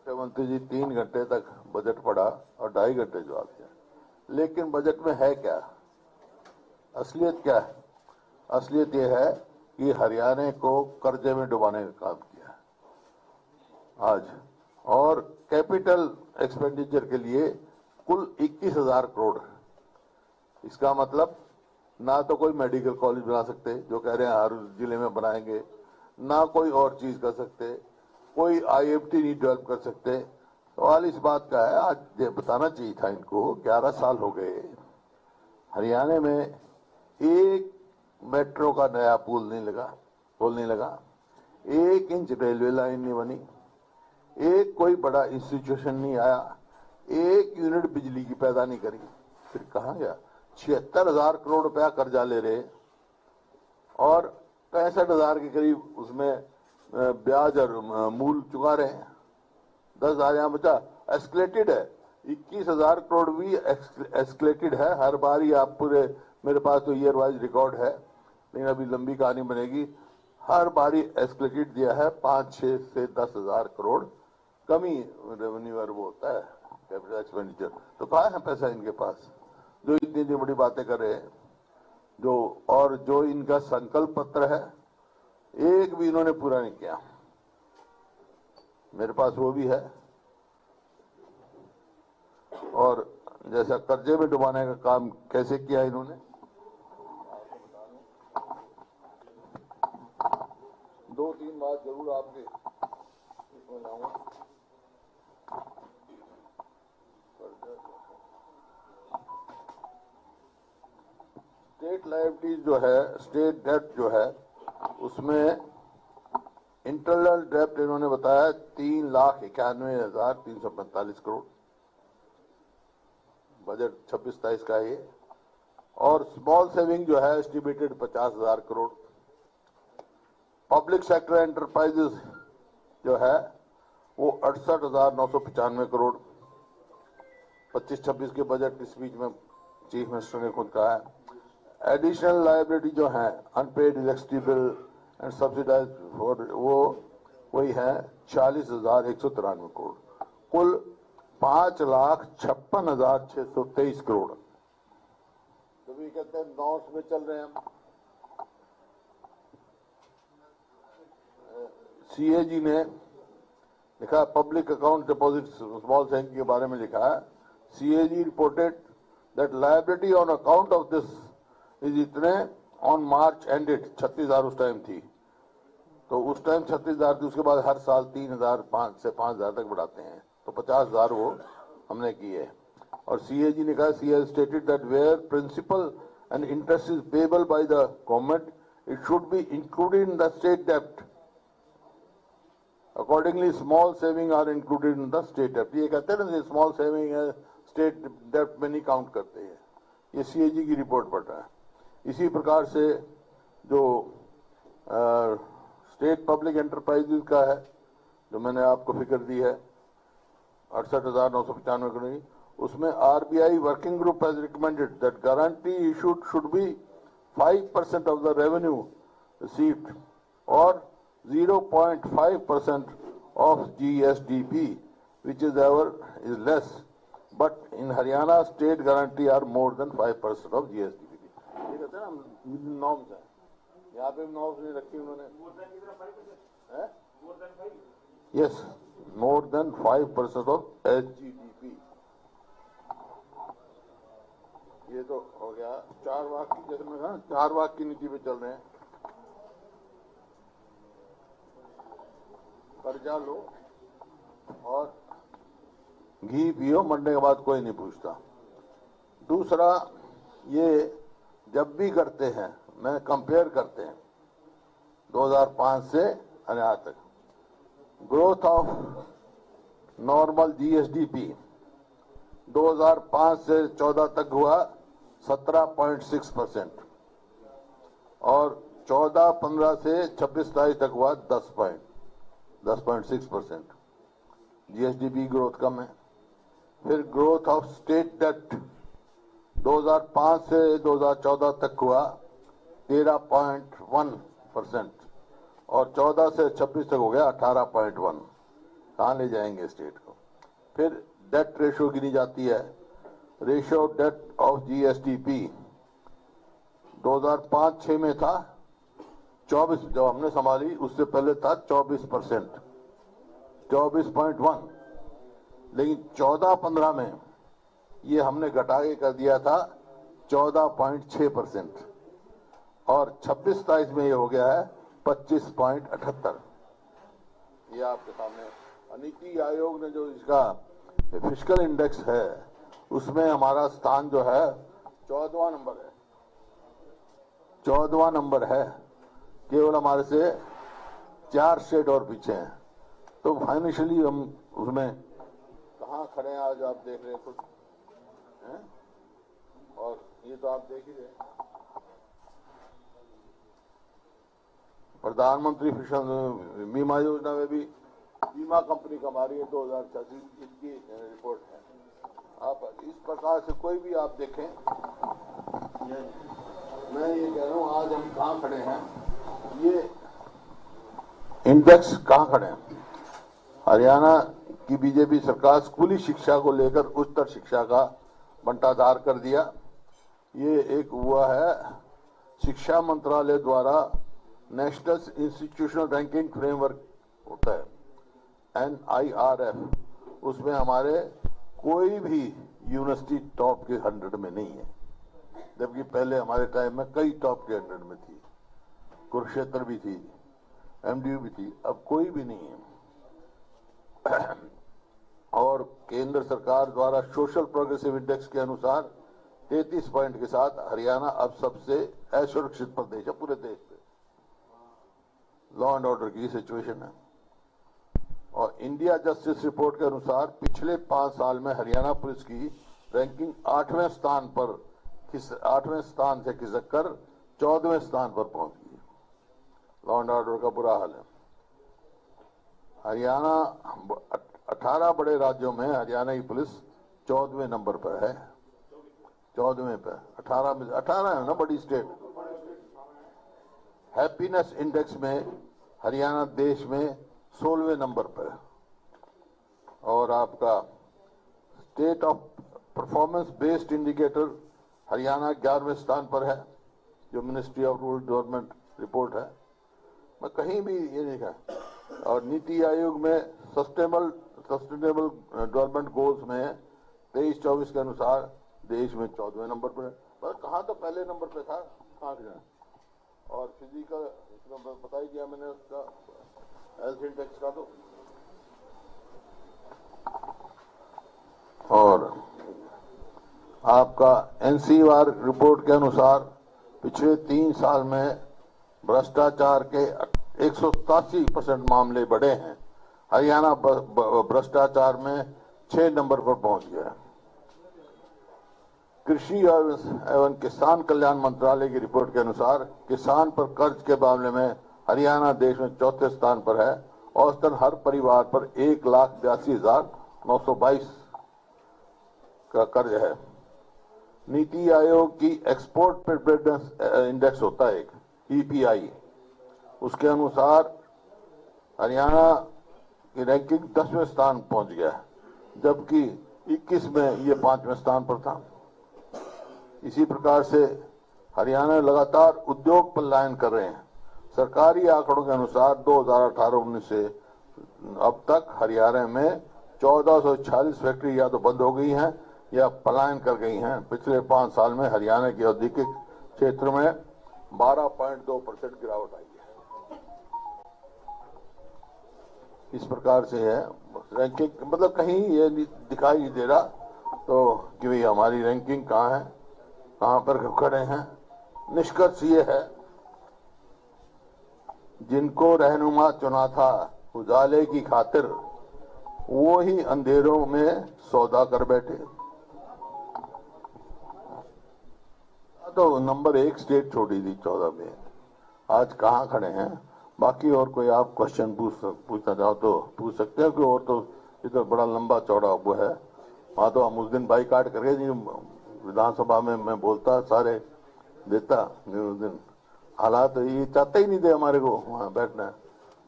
मुख्यमंत्री जी 3 घंटे तक बजट पढ़ा और 2.5 घंटे जवाब दिया, लेकिन बजट में है क्या, असलियत क्या है? असलियत यह है कि हरियाणा को कर्जे में डुबाने का काम किया आज, और कैपिटल एक्सपेंडिचर के लिए कुल 21,000 करोड़। इसका मतलब ना तो कोई मेडिकल कॉलेज बना सकते जो कह रहे हैं हर जिले में बनाएंगे, ना कोई और चीज कर सकते, कोई आईएफटी नहीं डेवलप कर सकते। सवाल इस बात का है, आज बताना चाहिए था इनको, 11 साल हो गए हरियाणा में एक मेट्रो का नया पुल नहीं लगा, 1 इंच रेलवे लाइन नहीं बनी, एक कोई बड़ा इंस्टीट्यूशन नहीं आया, 1 यूनिट बिजली की पैदा नहीं करी। फिर कहाँ गया? 76,000 करोड़ रुपया कर्जा ले रहे और 65,000 के करीब उसमें ब्याज और मूल चुका रहे हैं। 10,000 यहाँ बचा, एस्केलेटेड है। 21,000 करोड़ भी एस्केलेटेड है हर बार ही। आप पूरे, मेरे पास तो ईयर वाइज रिकॉर्ड है, लेकिन अभी लंबी कहानी बनेगी। हर बारी एस्केलेटेड दिया है, 5-6 से 10,000 करोड़ कमी रेवेन्यू और वो होता है कैपिटल एक्सपेंडिचर। तो कहाँ है पैसा इनके पास जो इतनी बड़ी बातें कर रहे हैं? जो इनका संकल्प पत्र है एक भी इन्होंने पूरा नहीं किया। मेरे पास वो भी है। और जैसा कर्जे में डुबाने का काम कैसे किया इन्होंने, 2-3 बात जरूर आपके इसमें लाऊंगा। स्टेट लायबिलिटीज जो है, स्टेट डेट जो है, उसमें इंटरनल डेप्ट इन्होंने बताया 3,91,345 करोड़, बजट 26-27 का ये। और स्मॉल सेविंग जो है estimated 50,000 crore. Public sector enterprises जो है वो 68,995 करोड़। 25-26 के बजट स्पीच में चीफ मिनिस्टर ने खुद कहा है। एडिशनल लायबिलिटी जो है unpaid electricity bill and subsidize वो वही है 40,193 करोड़। कुल 5,56,623 करोड़। तो भी कहते हैं नॉर्थ में चल रहे हैं हम। सीएजी ने लिखा, public account deposit small saving के बारे में लिखा है। CAG reported that liability on account of this is इतने ऑन मार्च एंडेड 36,000 उस टाइम थी। तो उस टाइम 36,000 थी, उसके बाद हर साल 3,000 से 5,000 तक बढ़ाते हैं, तो 50,000 वो हमने की है। और सीएजी ने कहा, CA stated that where principal and interest is payable by the government it should be included in the state dept. Accordingly small saving are included in the state डेप्ट। ये कहते हैं ना, स्मॉल सेविंग है स्टेट डेप्ट में नहीं काउंट करते हैं। ये सीएजी की रिपोर्ट पढ़ रहा है। इसी प्रकार से जो स्टेट पब्लिक एंटरप्राइजेज का है, जो मैंने आपको फिगर दी है 68,995 करोड़, उसमें RBI working group has recommended that guarantee issued should be 5% of the revenue received और 0.5% of GSDP, which is less, but in Haryana state guarantee are more than 5% of GSDP. ये कहते हैं ना नॉर्म्स है, यहाँ पे नॉर्म्स नहीं रखी उन्होंने। Yes, more than 5% of HGDP। ये तो हो गया 4 वाक की, जैसे मैं कहा 4 वाक की नीति पे चल रहे हैं। कर्जा लो और घी पियो, मरने के बाद कोई नहीं पूछता। दूसरा, ये जब भी करते हैं, मैं कंपेयर करते हैं 2005 से आज तक, ग्रोथ ऑफ नॉर्मल जीएसडीपी 2005 से 14 तक हुआ 17.6% और 14-15 से 26-27 तक हुआ 10.6%। जीएसडीपी ग्रोथ कम है। फिर ग्रोथ ऑफ स्टेट डेट 2005 से 2014 तक हुआ 13.1% और 14 से 26 तक हो गया 18.1। कहाँ ले जाएंगे स्टेट को। फिर डेट रेशो गिनी जाती है, ratio of debt of GSDP 2005-6 में था 24, जब हमने संभाली उससे पहले था 24%, 24.1, लेकिन 14-15 में ये हमने घटा के कर दिया था 14.6% और 26-27 में ये हो गया है 25.78। ये आपके सामने नीति आयोग ने जो इसका फिस्कल इंडेक्स है उसमें हमारा स्थान जो है 14वां नंबर है, 14वां नंबर है, केवल हमारे से 4 स्टेट और पीछे हैं। तो फाइनेंशियली हम उसमें कहाँ खड़े हैं आज आप देख रहे हैं खुद हैं? और ये तो आप देख ही रहे, प्रधानमंत्री फसल बीमा योजना में भी बीमा कंपनी कमा रही है 2086, इनकी रिपोर्ट है। आप इस प्रकार से कोई भी आप देखें, मैं ये कह रहा हूं आज हम कहाँ खड़े हैं, ये इंडेक्स कहाँ खड़े हैं। हरियाणा की बीजेपी सरकार स्कूली शिक्षा को लेकर उच्चतर शिक्षा का बंटाधार कर दिया। ये एक हुआ है शिक्षा मंत्रालय द्वारा नेशनल इंस्टीट्यूशनल रैंकिंग फ्रेमवर्क होता है NIRF, उसमें हमारे कोई भी यूनिवर्सिटी टॉप के 100 में नहीं है, जबकि पहले हमारे टाइम में कई टॉप के 100 में थी, कुरुक्षेत्र भी थी, MDU भी थी, अब कोई भी नहीं है। और केंद्र सरकार द्वारा सोशल प्रोग्रेसिव इंडेक्स के अनुसार 33 पॉइंट के साथ हरियाणा अब सबसे असुरक्षित प्रदेश है पूरे देश में, लॉ एंड ऑर्डर की सिचुएशन है। और इंडिया जस्टिस रिपोर्ट के अनुसार पिछले 5 साल में हरियाणा पुलिस की रैंकिंग 8वें स्थान से खिसक कर 14वें स्थान पर पहुंच गई। लॉ एंड ऑर्डर का बुरा हाल है। हरियाणा 18 बड़े राज्यों में हरियाणा की पुलिस 14वें नंबर पर है, 14वें पर, 18 है ना बड़ी स्टेट। हैप्पीनेस इंडेक्स में हरियाणा देश में 16वें नंबर पर, और आपका state of performance based indicator Haryana 11वें स्थान पर है, जो ministry of rural development report है। मैं कहीं भी ये नहीं कहा। और नीति आयोग में सस्टेनेबल डेवलपमेंट गोल्स में 23-24 के अनुसार देश में 14वें नंबर पर है। पर कहाँ तो पहले नंबर पे था, कहाँ गया। और फिजिकल बता ही दिया मैंने उसका हेल्थ इंडेक्स का तो। और आपका NCR रिपोर्ट के अनुसार पिछले 3 साल में भ्रष्टाचार के 187% मामले बढ़े हैं। हरियाणा भ्रष्टाचार में 6 नंबर पर पहुंच गया है। कृषि एवं किसान कल्याण मंत्रालय की रिपोर्ट के अनुसार किसान पर कर्ज के मामले में हरियाणा देश में 4थे स्थान पर है। औसतन हर परिवार पर 1,82,922 का कर्ज है। नीति आयोग की एक्सपोर्ट प्रिपेयर्डनेस इंडेक्स होता है एक EPI, उसके अनुसार हरियाणा की रैंकिंग 10वें स्थान पहुंच गया है, जबकि 21 में ये 5वें स्थान पर था। इसी प्रकार से हरियाणा लगातार उद्योग पलायन कर रहे हैं। सरकारी आंकड़ों के अनुसार 2018-19 से अब तक हरियाणा में 1446 फैक्ट्री या तो बंद हो गई हैं या पलायन कर गई हैं। पिछले 5 साल में हरियाणा के औद्योगिक क्षेत्र में 12.2% गिरावट आई है। इस प्रकार से है रैंकिंग, मतलब कहीं ये दिखाई नहीं दे रहा तो कि भाई हमारी रैंकिंग कहाँ है, कहाँ पर खड़े हैं। निष्कर्ष ये है, जिनको रहनुमा चुना था उजाले की खातिर, वो ही अंधेरों में सौदा कर बैठे। तो नंबर 1 स्टेट छोड़ी थी 14 में, आज कहाँ खड़े हैं। बाकी और कोई आप क्वेश्चन पूछना चाहो तो पूछ सकते हैं, और तो इधर बड़ा लंबा चौड़ा वो है। वहाँ तो हम उस दिन बाईकाट करके जी विधानसभा में मैं बोलता सारे देता, उस दिन हालात ये चाहते ही नहीं थे हमारे को वहाँ बैठना।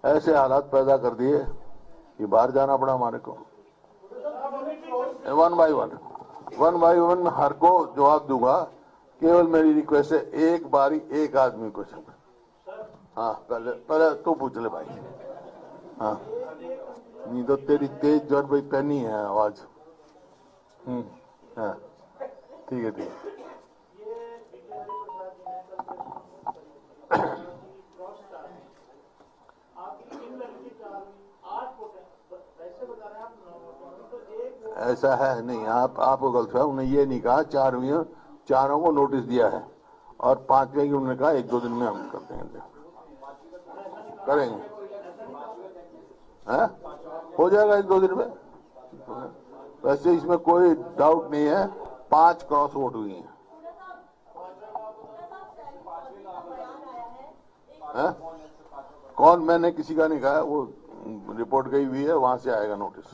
ऐसे हालात पैदा कर दिए ये बाहर जाना पड़ा हमारे को। वन बाई वन हर को जवाब दूंगा। केवल मेरी रिक्वेस्ट है, एक बारी एक आदमी क्वेश्चन। हाँ, पहले तू पूछ ले भाई। हाँ, नहीं तो तेरी तेज जोर भाई पहनी है आवाज। हाँ, ठीक है, ठीक है। ऐसा है नहीं, आपको गलत है। उन्हें ये नहीं कहा चारों को नोटिस दिया है और 5वें की उन्होंने कहा 1-2 दिन में हम कर देंगे, करेंगे। है? हो जाएगा 1-2 दिन में। वैसे इसमें कोई डाउट नहीं है, 5 क्रॉस वोट हुई हैं। है? कौन? मैंने किसी का नहीं कहा, वो रिपोर्ट गई हुई है, वहां से आएगा नोटिस।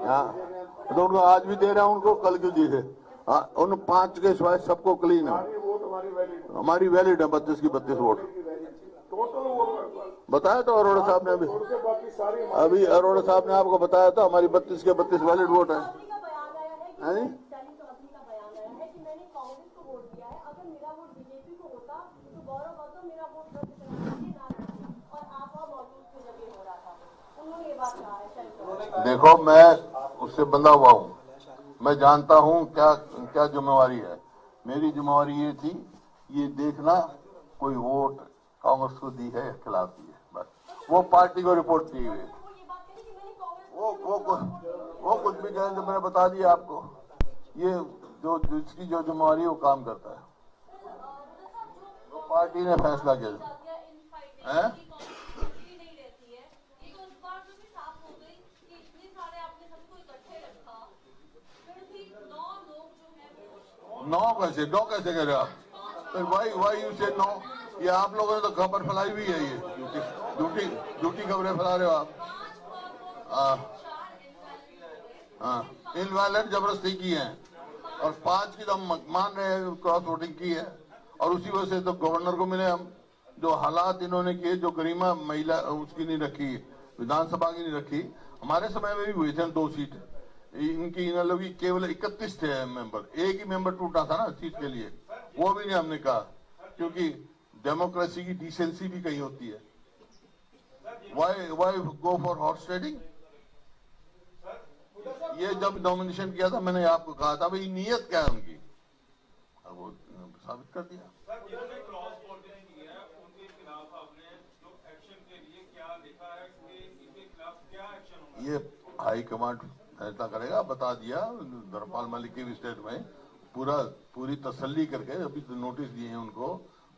हाँ, तो उनको आज भी दे रहा हूँ, उनको कल क्यों दिए? हाँ, उन 5 के सिवाय सबको क्लीन है। हमारी वैलिड है 32 की 32 वोट। बताया तो अरोड़ा साहब ने अभी अरोड़ा साहब ने आपको बताया था, हमारी 32 के 32 वैलिड वोट है। देखो, मैं उससे बंधा हुआ हूँ, मैं जानता हूँ क्या क्या जिम्मेवारी है। मेरी जिम्मेवारी ये थी, ये देखना कोई वोट कांग्रेस को दी है या खिलाफ दी है, बस। वो पार्टी को रिपोर्ट की हुई, वो कुछ भी कहें, जो मैंने बता दिया आपको। ये जो जिसकी जो जिम्मेवारी है वो काम करता है, तो पार्टी ने फैसला किया है। नौ कैसे कह रहे हो आप? वाई यू से 9? ये आप लोगों ने तो खबर फैलाई हुई है, ये झूठी खबरें फैला रहे हो आप। इनवैलिड जबरदस्ती की है, और 5 की तो हम मान रहे हैं क्रॉस वोटिंग की है, और उसी वजह से तो गवर्नर को मिले हम। जो हालात इन्होंने किए, जो गरिमा महिला उसकी नहीं रखी, विधानसभा की नहीं रखी। हमारे समय में भी हुए थे 2 सीट इनकी, इन लोग की केवल 31 थे मेंबर, एक ही मेंबर टूटा था ना सीट के लिए, वो भी नहीं हमने कहा, क्योंकि डेमोक्रेसी की डिसेंसी भी कहीं होती है। Why go for horse trading? ये जब नॉमिनेशन किया था, मैंने आपको कहा था भाई नीयत क्या है उनकी, अब वो साबित कर दिया। ये हाई कमांड फैसला करेगा, बता दिया धर्मपाल मलिक के भी स्टेट में, पूरी तसल्ली करके अभी तो नोटिस दिए हैं उनको,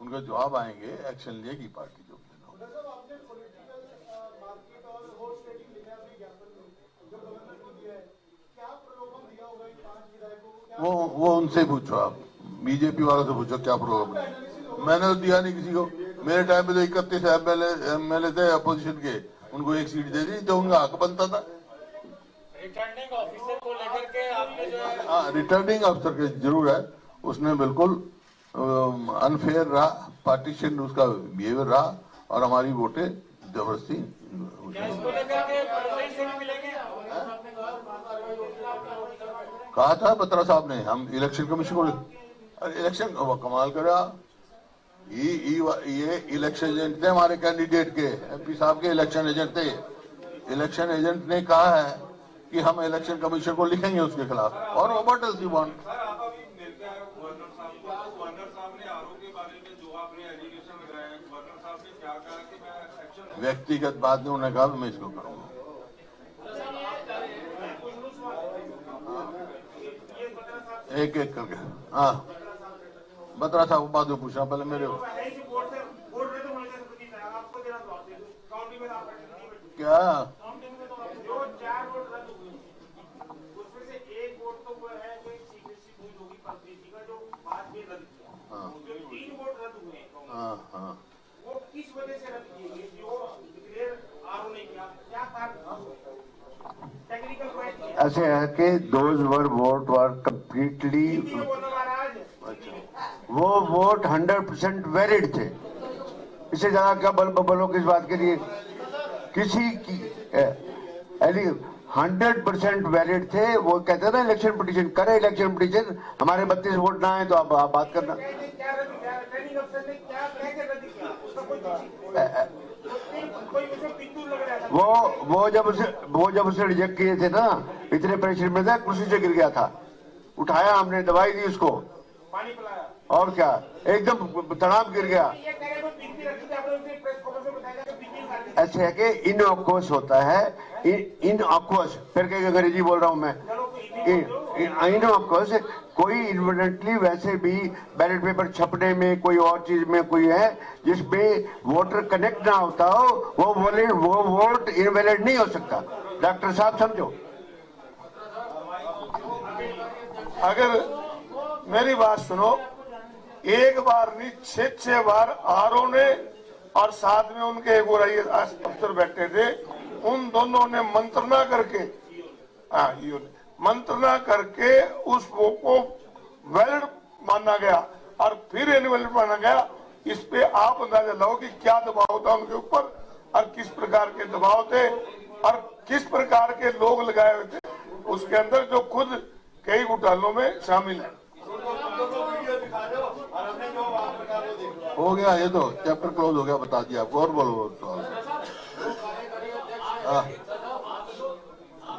उनका जवाब आएंगे, एक्शन लेगी पार्टी जो वो उनसे पूछो, आप बीजेपी वालों से पूछो क्या प्रॉब्लम है। मैंने तो दिया नहीं किसी को, मेरे टाइम पे तो 31 एमएलए थे अपोजिशन के, उनको 1 सीट दे दी, जो उनका हक बनता था। रिटर्निंग ऑफिसर को लेकर के आपने जो है, हाँ, रिटर्निंग ऑफिसर के जरूर है, उसने बिल्कुल अनफेयर रहा, पार्टीशन उसका बिहेवियर रहा, और हमारी वोटें जबरदस्ती। कहा था बत्रा साहब ने, हम इलेक्शन कमीशन को, इलेक्शन कमाल करा, ये इलेक्शन एजेंट थे हमारे कैंडिडेट के, एमपी साहब के इलेक्शन एजेंट थे। इलेक्शन एजेंट ने कहा है कि हम इलेक्शन कमीशन को लिखेंगे उसके खिलाफ, और वो बॉटल सी बॉन्ड। व्यक्तिगत बात में उन्होंने कहा मैं इसको करूंगा। एक एक करके। हाँ, बत्रा साहब बाद में पूछना, पहले मेरे क्या ऐसे है कि those वोट वर कम्प्लीटली, वो वोट 100% वैलिड थे। इससे ज्यादा क्या बोलो किस बात के लिए? किसी की 100% वैलिड थे। वो कहते हैं ना इलेक्शन पिटीशन करे, इलेक्शन पिटीशन हमारे 32 वोट ना आए तो आप बात करना। वो जब उसे रिजेक्ट किए थे ना, इतने प्रेशर में था, कुर्सी से गिर गया था, उठाया हमने, दवाई दी उसको, पानी पिलाया, और क्या, एकदम तड़ाम गिर गया। ऐसे है कि इनऑक्वस होता है, इनऑक्वस, फिर कहीं अंग्रेजी बोल रहा हूं मैं, इनऑक्वस। कोई इन्वॉल्वेंटली वैसे भी बैलेट पेपर छपने में, कोई और चीज में कोई है जिसमें वोटर कनेक्ट ना होता हो, वो वोट इनवैलिड नहीं हो सकता। डॉक्टर साहब समझो। अगर मेरी बात सुनो, एक बार नहीं 6 बार आरओ ने और साथ में उनके एक और अफसर बैठे थे, उन दोनों ने मंत्रणा करके उस वो को वैलिड माना गया और फिर इनवैलिड माना गया। इस पे आप अंदाजा लगाओ कि क्या दबाव था उनके ऊपर और किस प्रकार के दबाव थे और किस प्रकार के लोग लगाए हुए थे उसके अंदर, जो खुद कई घोटालों में शामिल है। हो गया, ये तो चैप्टर क्लोज हो गया, बता दिया आपको। और बोलो सवाल।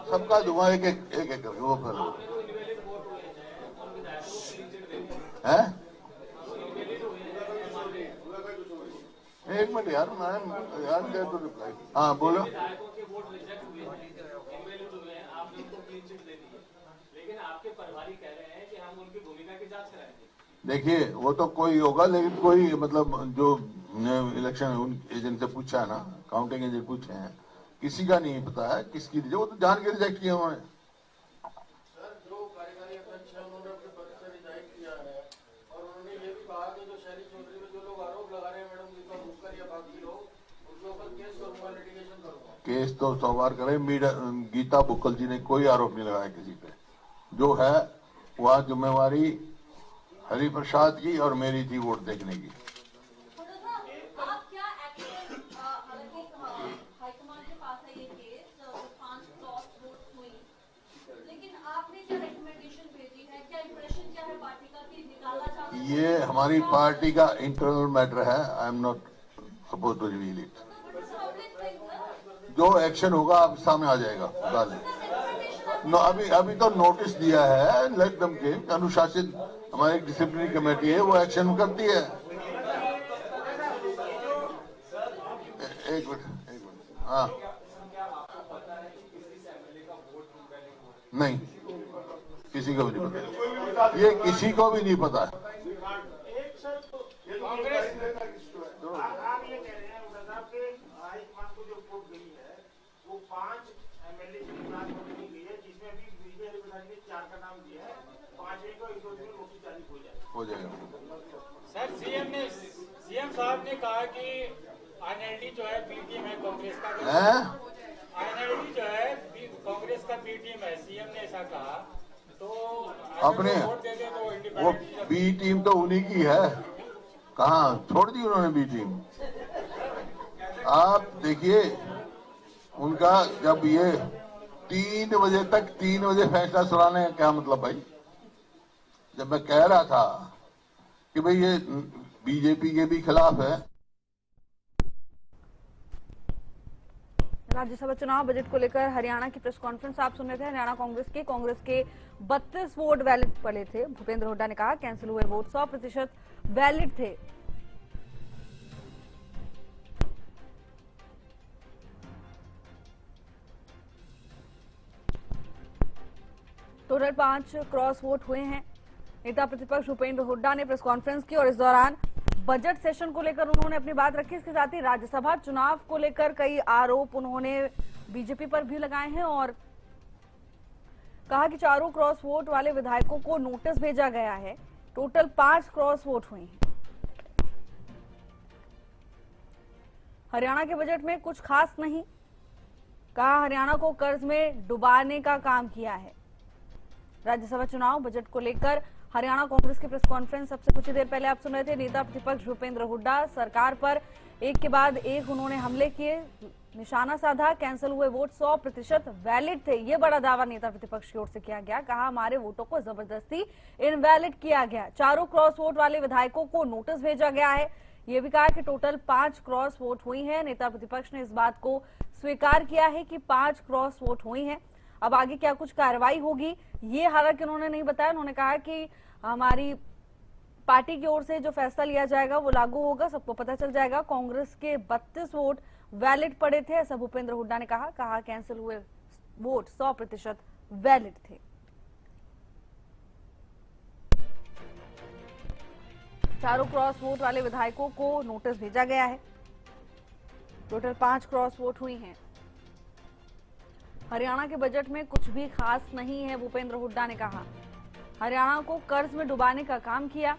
सबका दूंगा एक करके, वो कर लो। है एक मिनट यार, तो रिप्लाई। हाँ बोलो। देखिए, वो तो कोई होगा, लेकिन कोई मतलब जो इलेक्शन एजेंट से पूछा है ना, काउंटिंग एजेंट पूछे हैं, किसी का नहीं पता है किसकी, वो तो जान के रिजेक्ट किया उन्होंने। सर, जो कार्यकारी अध्यक्ष है उन्होंने अपने पद से रिजाइन किया है और उन्होंने ये भी कहा कि जो शहरी चौधरी में जो लोग आरोप लगा रहे हैं मैडम जी का मुकर या बाकी लोग, उनके ऊपर केस करूंगा, लिटिगेशन करूंगा। केस तो 100 बार करे। गीता बुक्कल जी ने कोई आरोप नहीं लगाया किसी पे। जो है वह जिम्मेवारी हरिप्रसाद की और मेरी थी वोट देखने की। आप क्या एक्शन, हालांकि हाईकमान के पास है ये केस, 5 क्रॉस वोट हुई, लेकिन आपने क्या रिकमेंडेशन भेजी है, क्या इंप्रेशन क्या है पार्टी का कि निकाला जाता है? ये हमारी पार्टी का इंटरनल मैटर है। I am not suppose to reveal it. जो एक्शन होगा आप सामने आ जाएगा। अभी तो नोटिस दिया है, लेट देम के अनुशासित हमारी डिसिप्लिनरी कमेटी है, वो एक्शन करती है। एक मिनट। हाँ, नहीं, किसी को भी नहीं पता, ये किसी को भी नहीं पता। आप ये कह रहे हैं साहब के हाईकमान को जो वोट गई है वो 5 एमएलए की बात होने गई है, जिसमें भी बीजेपी ने 4 का नाम दिया है, 5वें को इस दिन नोटिस जारी हो जाएगा। सर, सीएम साहब ने कहा कि आईएनएलडी जो है बी टीम है कांग्रेस का। आईएनएलडी जो है कांग्रेस का बी टीम है, सीएम ने ऐसा कहा। तो अपने वोट दे दे तो वो इंडिपेंडेंट बी टीम तो उन्हीं की है। कहाँ छोड़ दी उन्होंने बी टीम? आप देखिए, उनका जब ये 3 बजे तक 3 बजे फैसला सुनाने का क्या मतलब भाई? जब मैं कह रहा था कि भाई ये बीजेपी के भी खिलाफ है। राज्यसभा चुनाव बजट को लेकर हरियाणा की प्रेस कॉन्फ्रेंस आप सुन रहे थे। हरियाणा कांग्रेस के 32 वोट वैलिड पड़े थे। भूपेंद्र हुड्डा ने कहा कैंसिल हुए वोट 100% वैलिड थे। टोटल 5 क्रॉस वोट हुए हैं। नेता प्रतिपक्ष भूपेंद्र हुड्डा ने प्रेस कॉन्फ्रेंस की और इस दौरान बजट सेशन को लेकर उन्होंने अपनी बात रखी। इसके साथ ही राज्यसभा चुनाव को लेकर कई आरोप उन्होंने बीजेपी पर भी लगाए हैं और कहा कि चारों क्रॉस वोट वाले विधायकों को नोटिस भेजा गया है। टोटल 5 क्रॉस वोट हुए हैं। हरियाणा के बजट में कुछ खास नहीं, कहा हरियाणा को कर्ज में डुबाने का काम किया है। राज्यसभा चुनाव बजट को लेकर हरियाणा कांग्रेस की प्रेस कॉन्फ्रेंस सबसे कुछ ही देर पहले आप सुन रहे थे। नेता प्रतिपक्ष भूपेंद्र हुड्डा सरकार पर एक के बाद एक उन्होंने हमले किए, निशाना साधा। कैंसिल हुए वोट 100% वैलिड थे, ये बड़ा दावा नेता प्रतिपक्ष की ओर से किया गया। कहा हमारे वोटों को जबरदस्ती इनवैलिड किया गया। चारों क्रॉस वोट वाले विधायकों को नोटिस भेजा गया है। ये भी कहा कि टोटल 5 क्रॉस वोट हुई हैं। नेता प्रतिपक्ष ने इस बात को स्वीकार किया है कि 5 क्रॉस वोट हुई हैं। अब आगे क्या कुछ कार्रवाई होगी ये हालांकि उन्होंने नहीं बताया। उन्होंने कहा कि हमारी पार्टी की ओर से जो फैसला लिया जाएगा वो लागू होगा, सबको पता चल जाएगा। कांग्रेस के 32 वोट वैलिड पड़े थे, ऐसा भूपेंद्र हुड्डा ने कहा कैंसिल हुए वोट 100% वैलिड थे। चारों क्रॉस वोट वाले विधायकों को नोटिस भेजा गया है। टोटल 5 क्रॉस वोट हुई हैं। हरियाणा के बजट में कुछ भी खास नहीं है, भूपेंद्र हुड्डा ने कहा। हरियाणा को कर्ज में डुबाने का काम किया।